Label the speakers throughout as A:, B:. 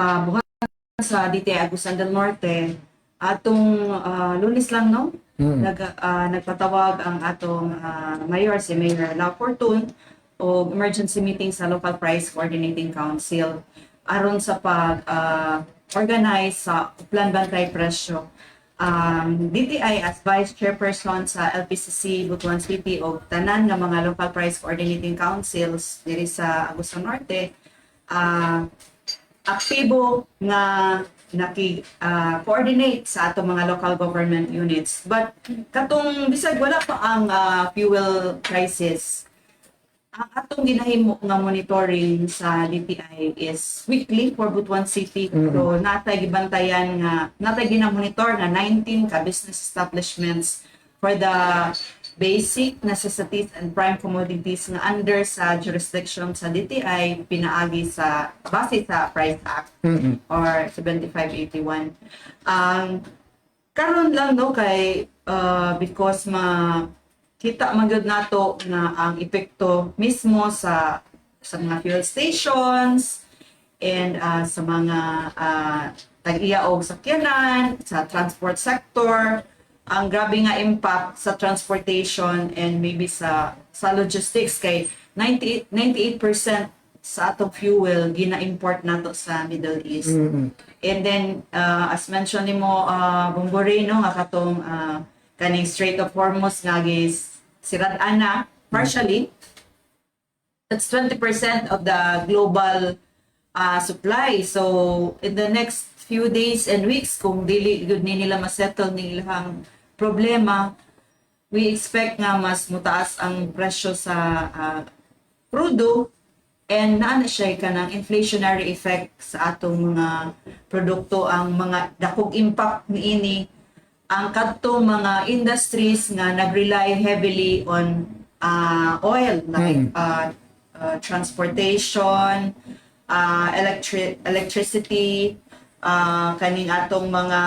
A: Buhat sa DTI Agusan del Norte, atong Lunes lang, no? Nagpatawag ang atong mayor, si Mayor La Fortune, o emergency meeting sa Local Price Coordinating Council aron sa pag-organize sa Plan Bantay Presyo. DTI as Vice Chairperson sa LPCC Butuan City o tanan nga mga Local Price Coordinating Councils diri sa Agusan Norte, aktibo nga coordinate sa atong mga local government units. But katong bisag wala pa ang fuel crisis, ang atong ginahimo nga monitoring sa DTI is weekly for Butuan City. So natay gibantayan nga natay ginamonitor nga 19 ka business establishments for the basic necessities and prime commodities nga under sa jurisdiction sa DTI pinaagi sa base sa Price Act or 7581. Karon lang, no, kay because kita magyud nato nga ang epekto mismo sa mga fuel stations and sa mga tag-iya og sakyanan sa transport sector, ang grabe nga impact sa transportation and maybe sa logistics kay 98% sa atong fuel gina-import nato sa Middle East. And then as mentioned nimo Bomboreno nga katong kaning Strait of Hormuz nga sirad-an na partially. That's 20% of the global supply. So in the next few days and weeks, kung dili gud ni nila masettle nilang problema, we expect nga mas mutaas ang presyo sa crudo and naa na siya kanang inflationary effect sa atong mga produkto. Ang mga dakong impact niini ang kadtong mga industries nga nag-rely heavily on oil like transportation, electricity, kaning atong mga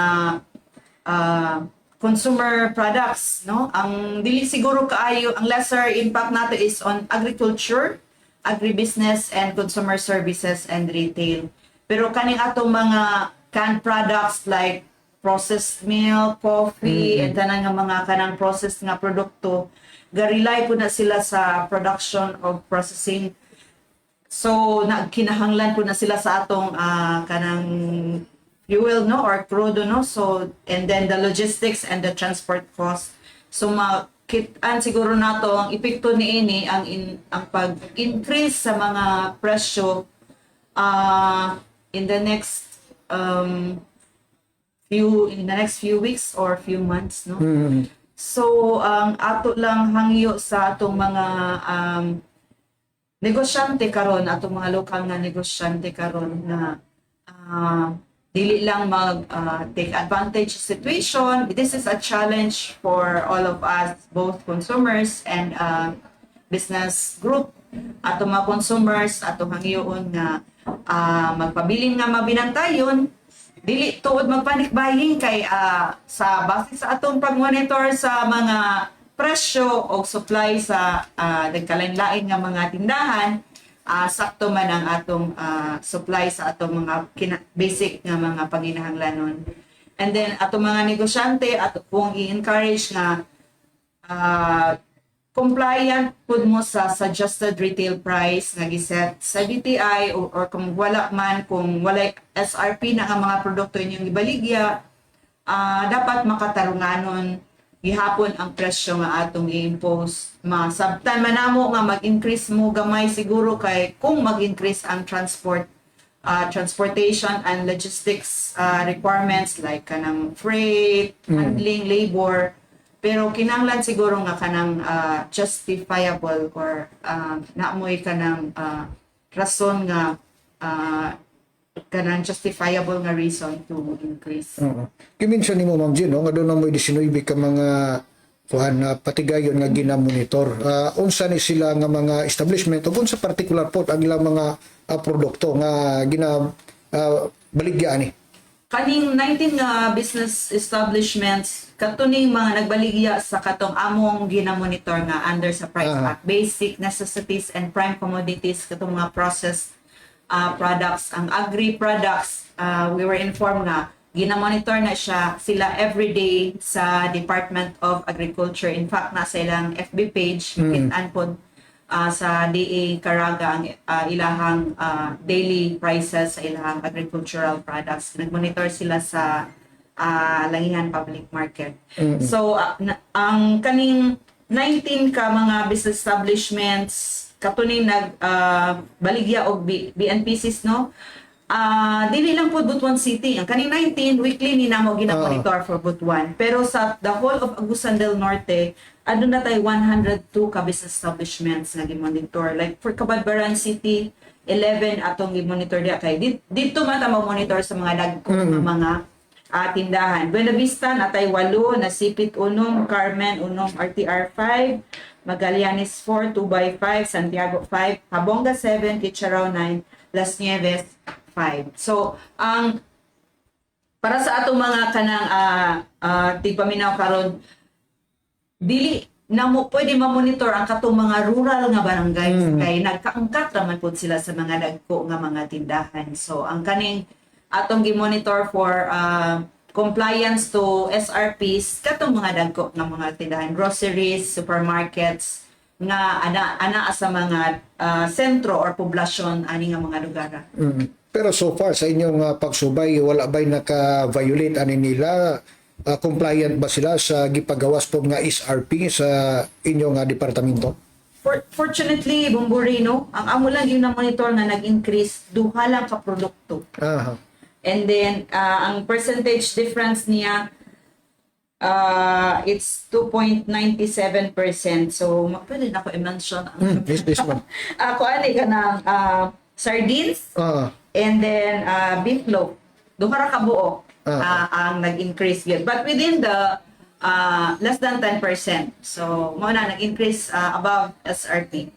A: consumer products, no? Ang dili siguro kaayo, ang lesser impact nato is on agriculture, agribusiness, and consumer services and retail. Pero kaning atong mga canned products like processed milk, coffee, and tanan nga mga kanang processed nga produkto, ga-rely po na sila sa production of processing. So kinahanglan po na sila sa atong kanang fuel, no, or crudo, no. So and then the logistics and the transport cost. So makitaan siguro nato ang epekto niini ang pag-increase sa mga presyo in the next few weeks or few months, no. So ang ato lang hangyo sa atong mga negosyante karon, atong mga lokal nga negosyante karon na dili lang take advantage of situation. This is a challenge for all of us, both consumers and business group. Atong mga consumers, atong hangyoon nga magpabilin nga mabinantayon, dili tuod magpanic buying kay sa base sa atong pag-monitor sa mga presyo o supply sa nagkalain-lain nga mga tindahan, sakto man ang atong supply sa atong mga basic nga mga panginahanglanon. And then atong mga negosyante at kung i-encourage nga compliant pud mo sa suggested retail price nga giset sa DTI, or kung wala man, kung walay SRP na nga mga produkto inyong ibaligya, dapat makatarunganon gihapon ang presyo nga atong i-impose. Masabtan man namo nga mag-increase mo gamay siguro kay kung mag-increase ang transportation and logistics requirements like kanang freight, handling, labor. Pero kinahanglan siguro nga kanang justifiable or naamoy kanang rason nga kanang justifiable nga reason to increase.
B: Kiminsan nimo Ma'am Jean, nga doon na mo 19 ka mga patigayon nga ginamonitor. Unsa ni sila nga mga establishment ug unsa particular po ang ilang mga produkto nga baligya ni?
A: Kaning 19 nga business establishments katuning mga nagbaligya sa katong among ginamonitor nga under sa Price Act, basic necessities and prime commodities katong mga processed products, ang agri products, we were informed nga ginamonitor na sila everyday sa Department of Agriculture. In fact, nasa ilang FB page, kitaan po sa DA Caraga ang ilahang daily prices sa ilahang agricultural products. Nag-monitor sila sa Langihan Public Market. So, ang kaning 19 ka mga business establishments katuning baligya og BNPCs, no? Dili lang po Butuan City. Ang kaning 19 weekly ni namo ginamonitor for Butuan. Pero sa the whole of Agusan del Norte, adun na tayo 102 ka business establishments nga gimonitor. Like for Cabadbaran City, 11 atong gimonitor diya kay dito man ta monitor sa mga dagkong mga tindahan. Buena Vista natay 8, Nasipit 1, Carmen 1, RTR 5, Magallanes 4, 2x5, Santiago 5, Habonga 7, Kitcharao 9, Las Nieves 5. So, para sa atong mga kanang tigpaminaw karon, dili na mo pwede ma-monitor ang katong mga rural nga barangays kay nagkaangkat raman pud sila sa mga dagko nga mga tindahan. So, ang kaning atong gi-monitor for compliance to SRPs katong mga dagko nga mga tindahan, groceries, supermarkets nga ana sa mga sentro or poblasyon ani nga mga lugar.
B: Pero so far sa inyong pagsubay wala ba'y naka-violate ani nila? Compliant ba sila sa gipagawas po nga SRP sa inyong departamento?
A: Fortunately, Bumburino, ang amo lang yung na-monitor na nag-increase duha lang ka produkto.
B: Aha.
A: And then, ang percentage difference niya, it's 2.97%. So, pwede na ko i-mention.
B: This one.
A: Ako, ani ka ng sardines, and then beef loaf. Duha ra ka buo ang nag-increase yun. But within the less than 10%. So, mo na nag-increase above SRP.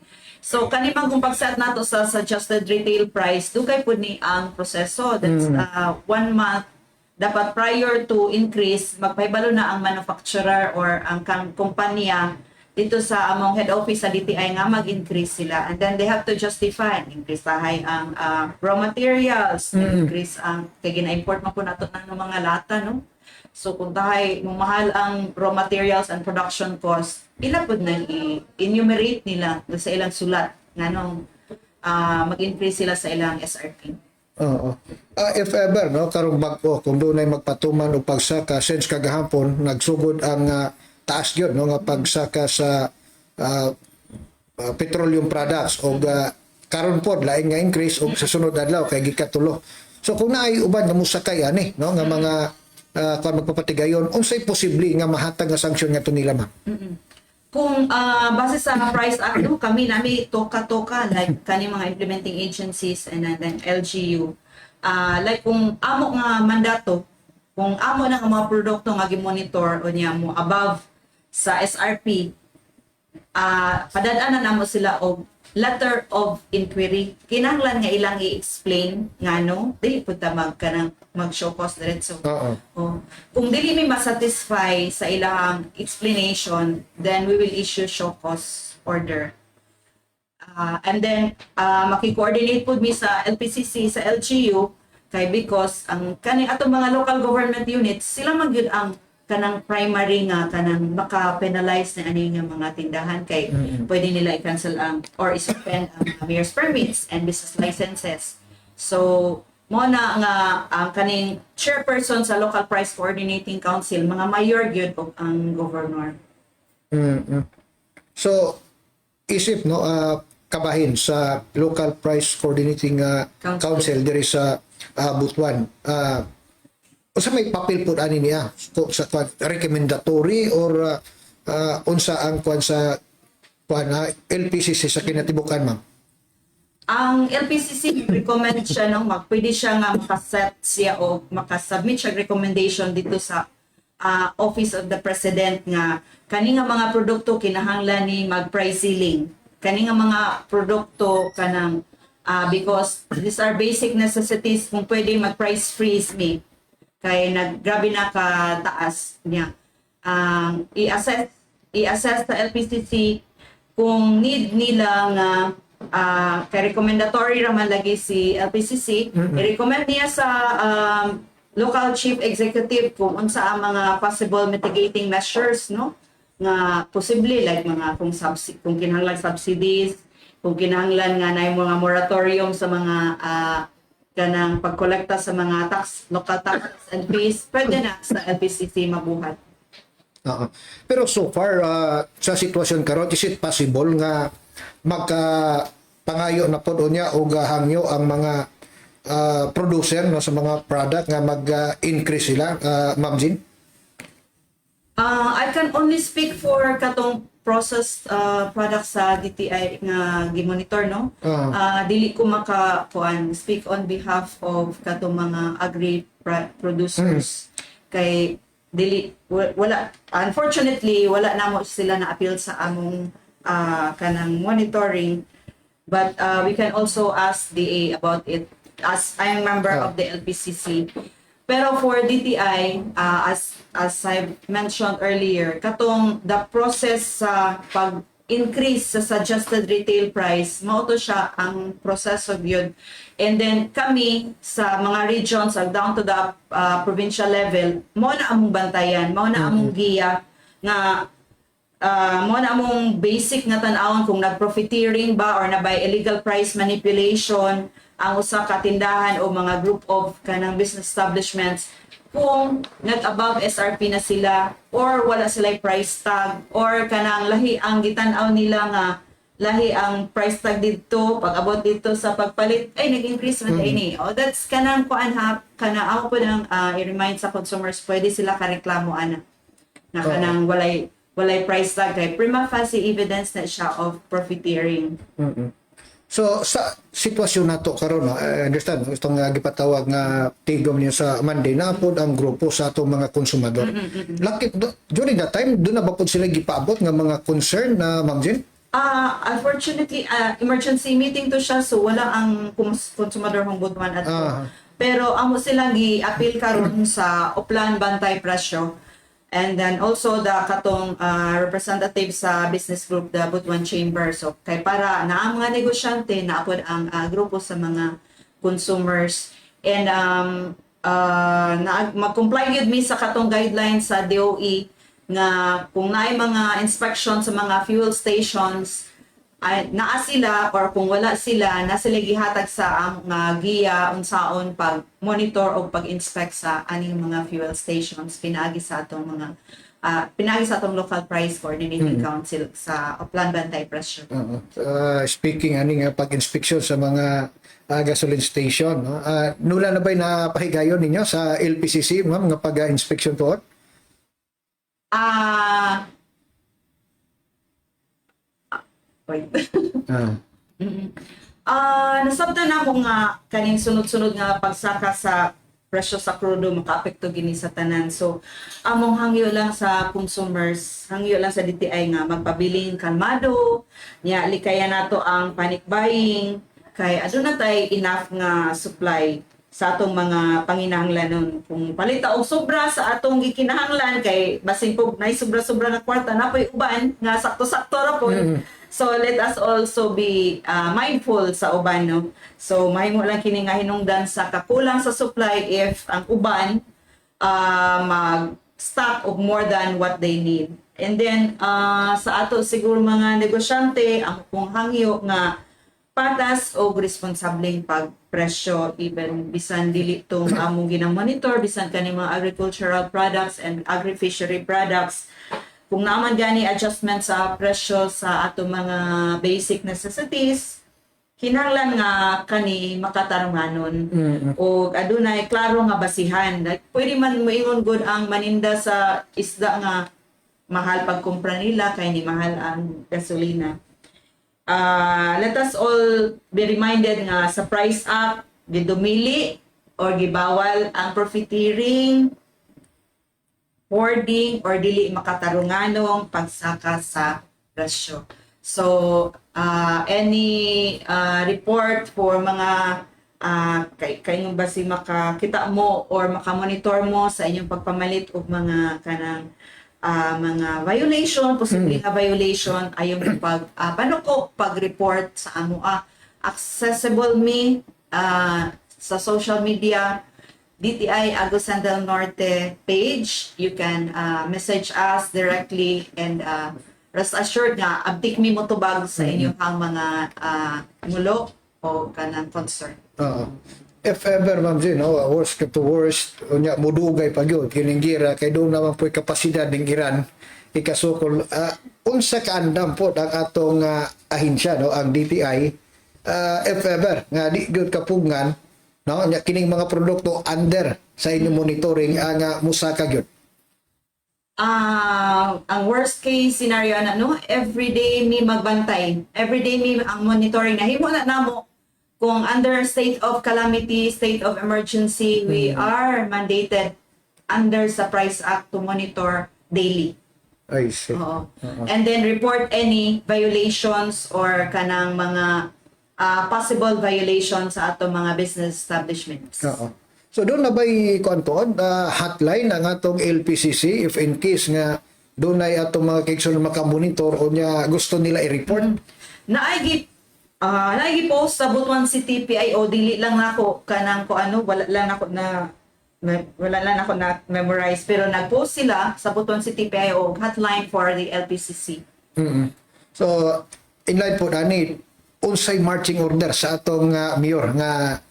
A: So, kanimang kung pagset nato sa suggested retail price, dugay po ni ang proseso. That's 1 month. Dapat prior to increase, magpahibalo na ang manufacturer or ang kumpanya dito sa among head office sa DTI nga mag-increase sila. And then they have to justify. Increase tahay ang raw materials, increase ang, kaya gina-import mo po nato ng mga lata, no? So kung tahay mahal ang raw materials and production cost, ila po na i-enumerate nila sa ilang sulat nga nung mag-increase sila sa ilang SRP.
B: Oo. If ever, no, karong bag-o, kung doon ay magpatuman o pagsaka, since kagahapon, nagsugod ang taas yun, no, nga pagsaka sa petroleum products o karon po, lain nga increase o sa sunod adlaw, kay gikatulo. So kung naay uban nga musakay, ani, no, nga mga kung magpapatigayon, unsay posible nga mahatag nga sanksyon nga to nila, ma'am?
A: Kung base sa Price Act, no, kami toka-toka like kani mga implementing agencies and then LGU. Like kung amo nga mandato, kung amo na nga mga produkto nga gi-monitor o niya mo above sa SRP, padadaanan namo sila og letter of inquiry. Kinahanglan nga ilang i-explain ngano dili pud ta mag-show cause diretso. Kung dili mi masatisfy sa ilang explanation, then we will issue show cause order. And then maki-coordinate pud mi sa LPCC sa LGU kay because ang kaning atong mga local government units sila man gyud ang kanang primary nga kanang maka-penalize na ani nga mga tindahan kay pwede nila i-cancel ang or i-suspend ang mayor's permits and business licenses. So mo na nga ang kaning chairperson sa Local Price Coordinating Council mga mayor gyud og ang governor.
B: So isip, no, kabahin sa Local Price Coordinating Council diri sa Butuan. Unsa may papel po ani niya sa recommendatory or unsa ang kwan sa LPCC sa kinatibukan, ma'am?
A: Ang LPCC recommend siya pwede siya nga makaset siya o makasubmit siya recommendation dito sa Office of the President nga kani nga mga produkto kinahanglan ni mag-price ceiling. Kani nga mga produkto kanang because these are basic necessities, kung pwede mag-price freeze me kay naggrabe na ka taas niya. I-assess sa LPCC kung need nila nga kay recommendatory raman lagi si LPCC, i-recommend niya sa local chief executive kung unsa ang mga possible mitigating measures, no, nga posible like mga kung kinahanglan subsidies, kung kinahanglan nga na mga moratorium sa mga kanang pagkolekta sa mga local taxes and fees, pwede na sa LPCC mabuhat.
B: Oo. Pero so far sa sitwasyon karon, is it possible nga pangayo na pod unya o gahangyo ang mga producer no sa mga product nga mag-increase sila, Ma'am Jean?
A: I can only speak for katong processed products sa DTI nga gimonitor, no. Dili ko speak on behalf of katong mga producers kay wala, unfortunately wala na mo sila na appeal sa among kanang monitoring, but we can also ask DA about it as I'm member of the LPCC. Pero for DTI, as I mentioned earlier, katong the process sa pag-increase sa suggested retail price, mao to siya ang proseso yun. And then kami sa mga regions, down to the provincial level, mao na among bantayan, mao na among giya nga mo na among basic nga tan-awon kung nag-profiteering ba or na by illegal price manipulation ang usa ka tindahan o mga group of kanang business establishments, kung nag-above SRP na sila or wala sila price tag or kanang lahi ang gitan-aw nila nga lahi ang price tag dito, pag abot dito sa pagpalit ay nag-increase man ini. O that's kanang ako po nang i-remind sa consumers, pwede sila kareklamo ana na kanang walay price tag kay prima facie evidence na siya of profiteering.
B: So sa sitwasyon nato karon, I understand itong gipatawag nga tigom niyo sa Monday na pod ang grupo sa atong mga konsumador. During that time doon na ba pod sila gipaabot nga mga concern na Ma'am Jean?
A: Unfortunately, emergency meeting to siya, so wala ang consumador hongbutuan at pero amo silang gi-appeal karon sa Oplan Bantay Presyo. And then also the katong representative sa business group, the Butuan Chamber. So kay para na ang mga negosyante naapod ang grupo sa mga consumers and mag-comply gyud mi sa katong guidelines sa DOE nga kung naay mga inspection sa mga fuel stations ay naa sila or kung wala sila na sila gihatag sa ang giya unsaon pag monitor o pag-inspect sa aning mga fuel stations pinaagi sa atong local price coordinating council sa Oplan Bantay Presyo.
B: Speaking ani nga pag-inspection sa mga gasoline station, no? Nula na ba'y napahigayon ninyo sa LPCC ma'am nga pag-inspection to?
A: Wait. Nasabtan na mo nga kaning sunod-sunod nga pagsaka sa presyo sa krudo makaapekto gini sa tanan. So among hangyo lang sa consumers, hangyo lang sa DTI nga magpabiling kalmado, nya likaya nato ang panic buying kay aduna tay enough nga supply sa atong mga panginahanglanon. Kung palita og sobra sa atong gikinahanglan kay basin pog nay sobra-sobra na kwarta napoy uban nga sakto-sakto ra po. So let us also be mindful sa uban, no. So mahimo lang kini nga hinungdan sa kakulang sa supply if ang uban mag-stock of more than what they need. And then sa ato siguro mga negosyante ang kung hangyo nga patas o responsableng pagpresyo even bisan dili tong among ginamonitor bisan kani mga agricultural products and agri-fishery products. Kung naman gani adjustment sa presyo sa ato mga basic necessities, kinahanglan nga kani makatarunganon o adunay klaro nga basihan. Like, pwede man moingon gud ang maninda sa isda nga mahal pagkumpra nila kay ni mahal ang gasolina. Let us all be reminded nga sa price up gidumili or gibawal ang profiteering, hoarding or dili makatarunganong pagsaka sa presyo. So any report for mga kayong basi makakita mo or makamonitor mo sa inyong pagpamalit og mga kanang mga violation, posibleng nga violation, ayong pag-report sa amo. Accessible me sa social media, DTI Agusan del Norte page. You can message us directly and rest assured nga update mi mo tubag sa inyong mga mulo o kanang concern.
B: Oo. If ever, Ma'am Jean, no, worst to worst, unya mudugay pa gyud kining gira kay doon naman po'y kapasidad ng Iran ikasukol. Unsa kaandam po ang atong ahinsya, no, ang DTI, if ever nga di gyud kapugngan, no, nya kining mga produkto under sa inyong monitoring ang musaka gyud.
A: Ang worst case scenario na, no, everyday mi magbantay, everyday mi ang monitoring na himo na namo. Kung under state of calamity, state of emergency, we are mandated under sa Price Act to monitor daily.
B: I see.
A: Oo. And then report any violations or kanang mga possible violations sa ato mga business establishments.
B: Oo. So doon na ba'y kuanton hotline ang atong LPCC if in case nga doon ay atong mga kaigsoon makamonitor o niya gusto nila i-report?
A: Naigi-post sa Butuan City PIO, dili lang nako kanang ko ano, wala lang ako na memorize, pero nag-post sila sa Butuan City PIO hotline for the LPCC.
B: So inline po dani unsay marching order sa atong mayor nga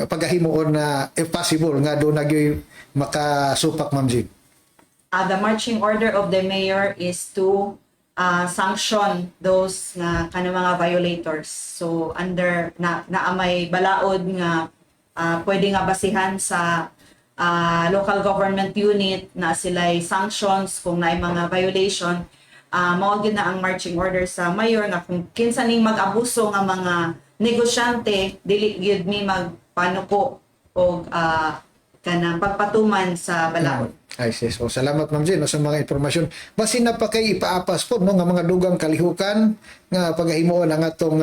B: paghimuon na if possible nga doon nagyoy makasupak, Ma'am Jean.
A: The marching order of the mayor is to sanction those nga kanang mga violators. So under na may balaod nga pwede nga basihan sa local government unit na sila'y sanctions kung naay mga violation. Mao gyud na ang marching order sa mayor nga kung kinsa ning mag-abuso nga mga negosyante, dili gyud mi magpanuko o kanang pagpatuman sa balaod.
B: I see. So, salamat, Ma'am Jean, sa mga informasyon. Basin na pa kay ipaapas po, no, nga mga dugang kalihukan nga paghimuon ang atong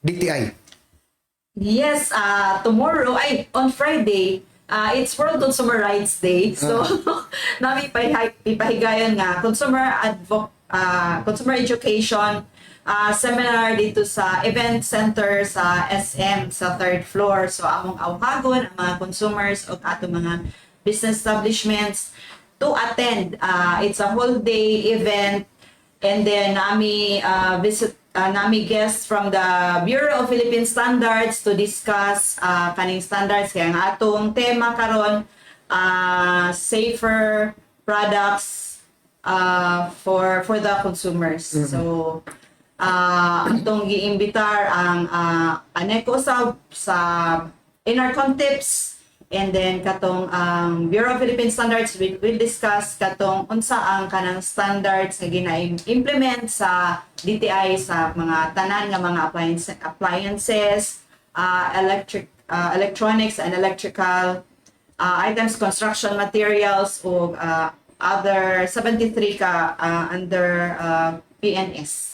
B: DTI.
A: Yes, tomorrow, on Friday, it's World Consumer Rights Day. So, nami ipahigayon nga consumer education seminar dito sa event center sa SM sa 3rd floor. So, among awhagon ang mga consumers o ato mga business establishments to attend. It's a whole day event, and then nami guests from the Bureau of Philippine Standards to discuss kaning standards kaya ang atong tema karon safer products for the consumers. So atong giimbitar ang aneko sa Inarcon tips. And then katong Bureau of Philippine Standards will discuss katong unsa ang kanang standards nga gina-implement sa DTI sa mga tanan nga mga appliances, electronics and electrical items, construction materials o other 73 ka under PNS.